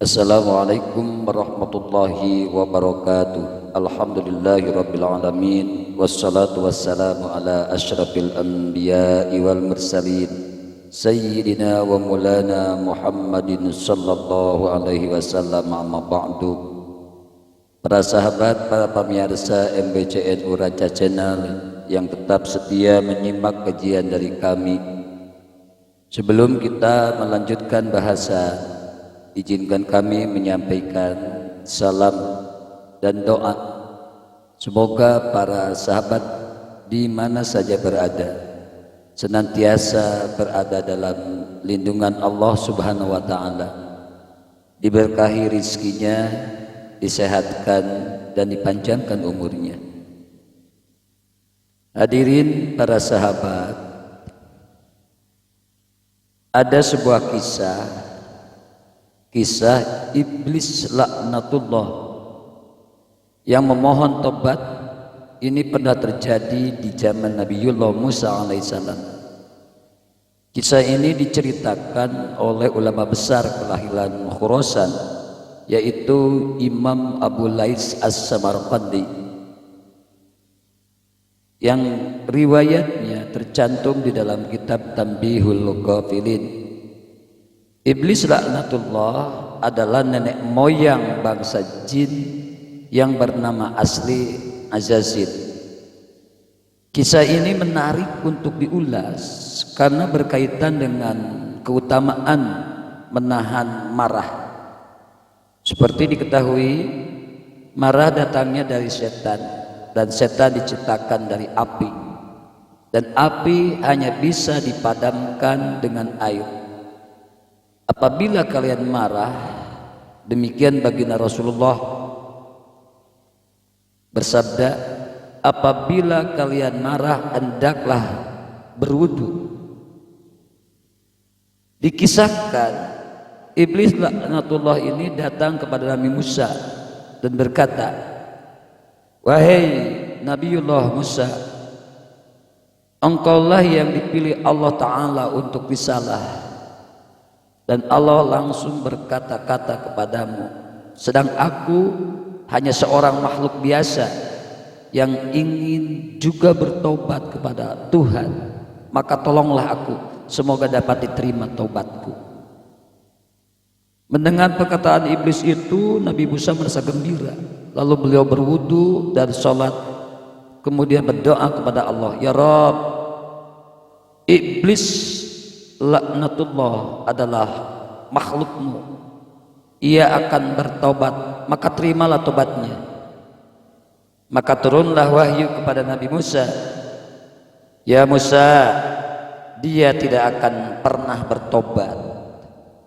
Assalamualaikum warahmatullahi wabarakatuh. Alhamdulillahi rabbil alamin. Wassalatu wassalamu ala asyrafil anbiya'i wal mursalin Sayyidina wa mulana Muhammadin sallallahu alaihi wasallam. Amma ba'du. Para sahabat, para pemirsa MBCNU Raja Channel yang tetap setia menyimak kajian dari kami, sebelum kita melanjutkan bahasa, izinkan kami menyampaikan salam dan doa. Semoga para sahabat di mana saja berada senantiasa berada dalam lindungan Allah Subhanahu wa taala, diberkahi rizkinya, disehatkan dan dipanjangkan umurnya. Hadirin para sahabat, ada sebuah kisah iblis laknatullah yang memohon tobat. Ini pernah terjadi di zaman Nabiullah Musa alaihissalam. Kisah ini diceritakan oleh ulama besar kelahiran Khurasan, yaitu Imam Abu Lais As-Samarqandi, yang riwayatnya tercantum di dalam kitab Tanbihul Ghafilin. Iblis laknatullah adalah nenek moyang bangsa jin yang bernama asli Azazil. Kisah ini menarik untuk diulas karena berkaitan dengan keutamaan menahan marah. Seperti diketahui, marah datangnya dari setan, dan setan diciptakan dari api, dan api hanya bisa dipadamkan dengan air. Apabila kalian marah, demikian baginda Rasulullah bersabda, apabila kalian marah hendaklah berwudu. Dikisahkan iblis laknatullah ini datang kepada Nabi Musa dan berkata, wahai Nabiullah Musa, engkaulah yang dipilih Allah Ta'ala untuk risalah, dan Allah langsung berkata-kata kepadamu, sedang aku hanya seorang makhluk biasa yang ingin juga bertobat kepada Tuhan, maka tolonglah aku, semoga dapat diterima taubatku. Mendengar perkataan iblis itu, Nabi Musa merasa gembira. Lalu beliau berwudu dan sholat, kemudian berdoa kepada Allah, ya Rabb, iblis laknatullah adalah makhlukmu, ia akan bertobat, maka terimalah tobatnya. Maka turunlah wahyu kepada Nabi Musa, ya Musa, dia tidak akan pernah bertobat.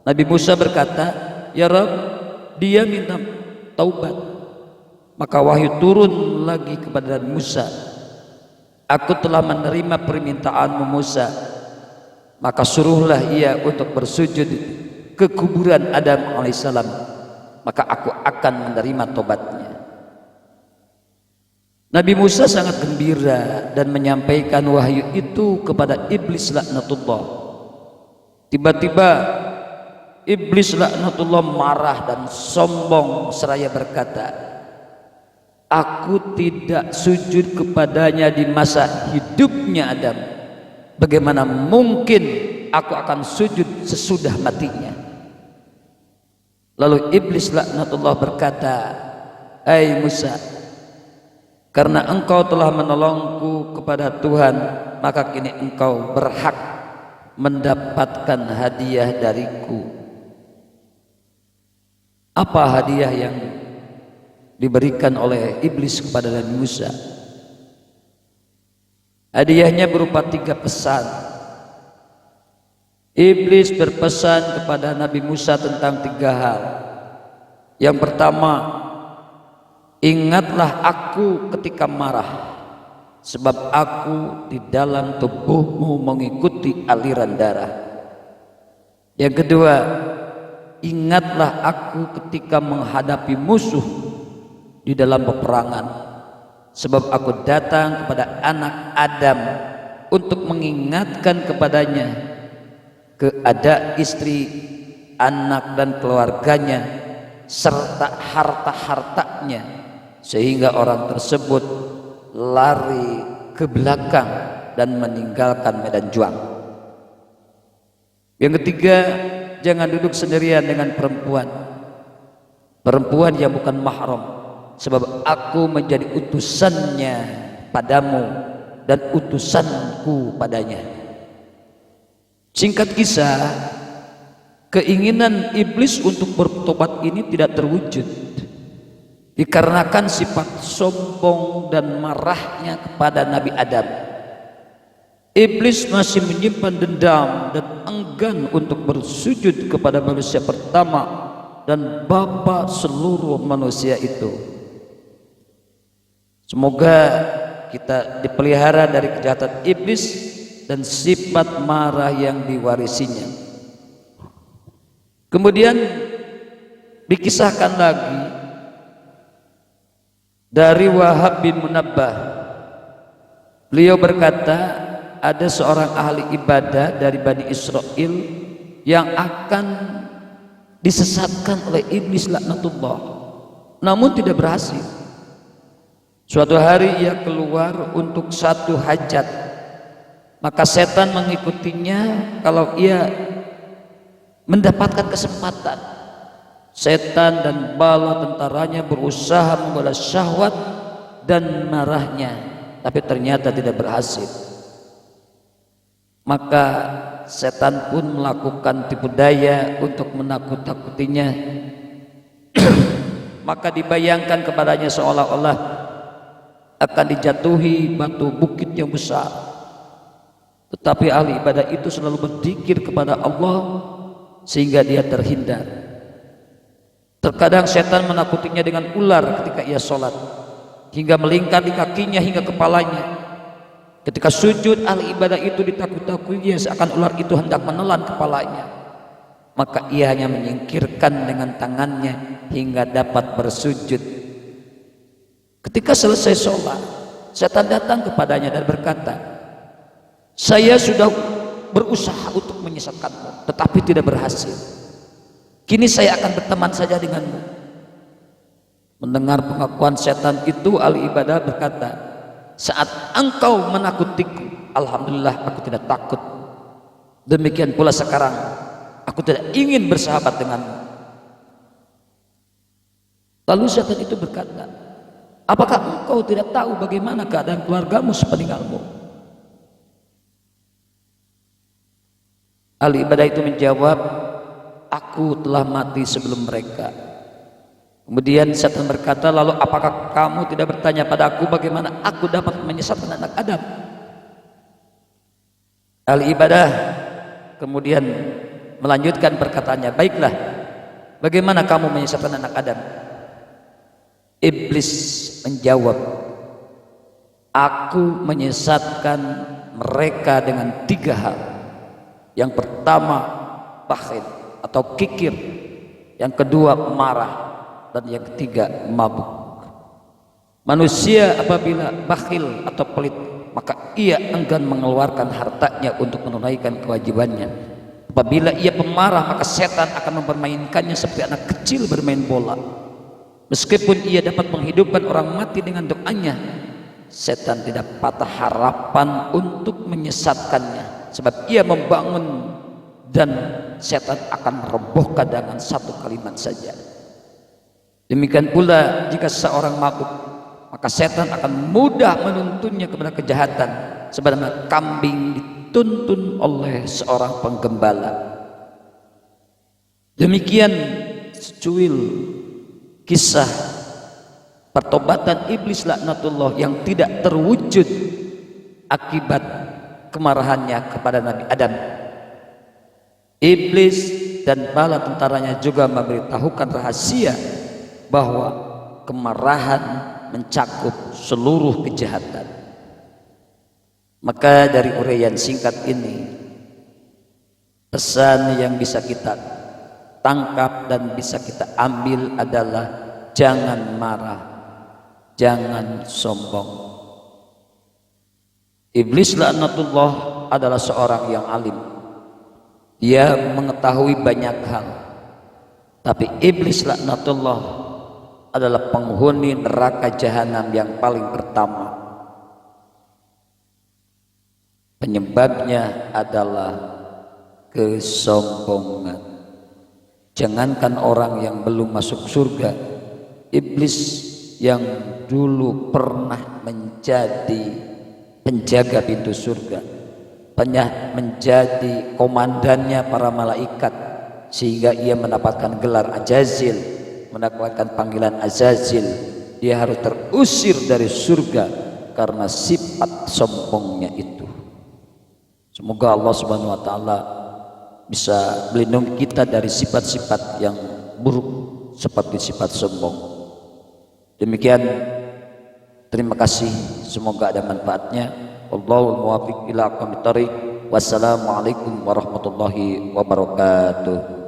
Nabi Musa berkata, ya Rabb, dia minta taubat. Maka wahyu turun lagi kepada Nabi Musa, aku telah menerima permintaanmu Musa, maka suruhlah ia untuk bersujud ke kuburan Adam alaihissalam, maka aku akan menerima tobatnya. Nabi Musa sangat gembira dan menyampaikan wahyu itu kepada iblis laknatullah. Tiba-tiba iblis laknatullah marah dan sombong seraya berkata, aku tidak sujud kepadanya di masa hidupnya Adam, bagaimana mungkin aku akan sujud sesudah matinya. Lalu iblis laknatullah berkata, hai Musa, karena engkau telah menolongku kepada Tuhan, maka kini engkau berhak mendapatkan hadiah dariku. Apa hadiah yang diberikan oleh iblis kepada Nabi Musa? Hadiahnya berupa 3 pesan. Iblis berpesan kepada Nabi Musa tentang 3 hal. Yang pertama, ingatlah aku ketika marah, sebab aku di dalam tubuhmu mengikuti aliran darah. Yang kedua, ingatlah aku ketika menghadapi musuh di dalam peperangan, sebab aku datang kepada anak Adam untuk mengingatkan kepadanya, kepada istri, anak dan keluarganya serta harta-hartanya, sehingga orang tersebut lari ke belakang dan meninggalkan medan juang. Yang ketiga, jangan duduk sendirian dengan perempuan yang bukan mahram, sebab aku menjadi utusannya padamu dan utusanku padanya. Singkat kisah, keinginan iblis untuk bertobat ini tidak terwujud dikarenakan sifat sombong dan marahnya kepada Nabi Adam. Iblis masih menyimpan dendam dan enggan untuk bersujud kepada manusia pertama dan bapa seluruh manusia itu. Semoga kita dipelihara dari kejahatan iblis dan sifat marah yang diwarisinya. Kemudian dikisahkan lagi dari Wahab bin Munabbah. Beliau berkata, ada seorang ahli ibadah dari Bani Israel yang akan disesatkan oleh iblis laknatullah, namun tidak berhasil. Suatu hari ia keluar untuk satu hajat, maka setan mengikutinya. Kalau ia mendapatkan kesempatan, setan dan bala tentaranya berusaha membalas syahwat dan marahnya, tapi ternyata tidak berhasil. Maka setan pun melakukan tipu daya untuk menakut-nakutinya. Maka dibayangkan kepadanya seolah-olah akan dijatuhi batu bukit yang besar. Tetapi ahli ibadah itu selalu berzikir kepada Allah sehingga dia terhindar. Terkadang setan menakutinya dengan ular ketika ia sholat, hingga melingkar di kakinya hingga kepalanya. Ketika sujud, ahli ibadah itu ditakut-takuti seakan ular itu hendak menelan kepalanya. Maka ia hanya menyingkirkan dengan tangannya hingga dapat bersujud. Ketika selesai sholat, setan datang kepadanya dan berkata, saya sudah berusaha untuk menyesatkanmu, tetapi tidak berhasil. Kini saya akan berteman saja denganmu. Mendengar pengakuan setan itu, ahli ibadah berkata, saat engkau menakutiku, alhamdulillah aku tidak takut. Demikian pula sekarang, aku tidak ingin bersahabat denganmu. Lalu setan itu berkata, apakah engkau tidak tahu bagaimana keadaan keluargamu sepeninggalmu? Ahli ibadah itu menjawab, aku telah mati sebelum mereka. Kemudian setan berkata, lalu apakah kamu tidak bertanya padaku bagaimana aku dapat menyesatkan anak Adam? Ahli ibadah kemudian melanjutkan perkataannya, baiklah, bagaimana kamu menyesatkan anak Adam? Iblis menjawab, aku menyesatkan mereka dengan 3 hal. Yang pertama, bakhil atau kikir. Yang kedua, marah. Dan yang ketiga, mabuk. Manusia apabila bakhil atau pelit, maka ia enggan mengeluarkan hartanya untuk menunaikan kewajibannya. Apabila ia pemarah, maka setan akan mempermainkannya seperti anak kecil bermain bola. Meskipun ia dapat menghidupkan orang mati dengan doanya, setan tidak patah harapan untuk menyesatkannya, sebab ia membangun dan setan akan merobohkan dengan satu kalimat saja. Demikian pula jika seorang mabuk, maka setan akan mudah menuntunnya kepada kejahatan, sebagaimana kambing dituntun oleh seorang penggembala. Demikian secuil kisah pertobatan iblis laknatullah yang tidak terwujud akibat kemarahannya kepada Nabi Adam. Iblis dan bala tentaranya juga memberitahukan rahasia bahwa kemarahan mencakup seluruh kejahatan. Maka dari uraian singkat ini, pesan yang bisa kita tangkap dan bisa kita ambil adalah jangan marah, jangan sombong. Iblis laknatullah adalah seorang yang alim. Dia mengetahui banyak hal, Tapi iblis laknatullah adalah penghuni neraka jahanam yang paling pertama. Penyebabnya adalah kesombongan. Jangankan orang yang belum masuk surga, iblis yang dulu pernah menjadi penjaga pintu surga, pernah menjadi komandannya para malaikat, sehingga ia mendapatkan gelar Azazil, mendapatkan panggilan Azazil. Dia harus terusir dari surga karena sifat sombongnya itu. Semoga Allah Subhanahu wa taala bisa melindungi kita dari sifat-sifat yang buruk seperti sifat sombong. Demikian, terima kasih, semoga ada manfaatnya. Wallahul muwaffiq ila aqwamit thoriq. Wassalamualaikum warahmatullahi wabarakatuh.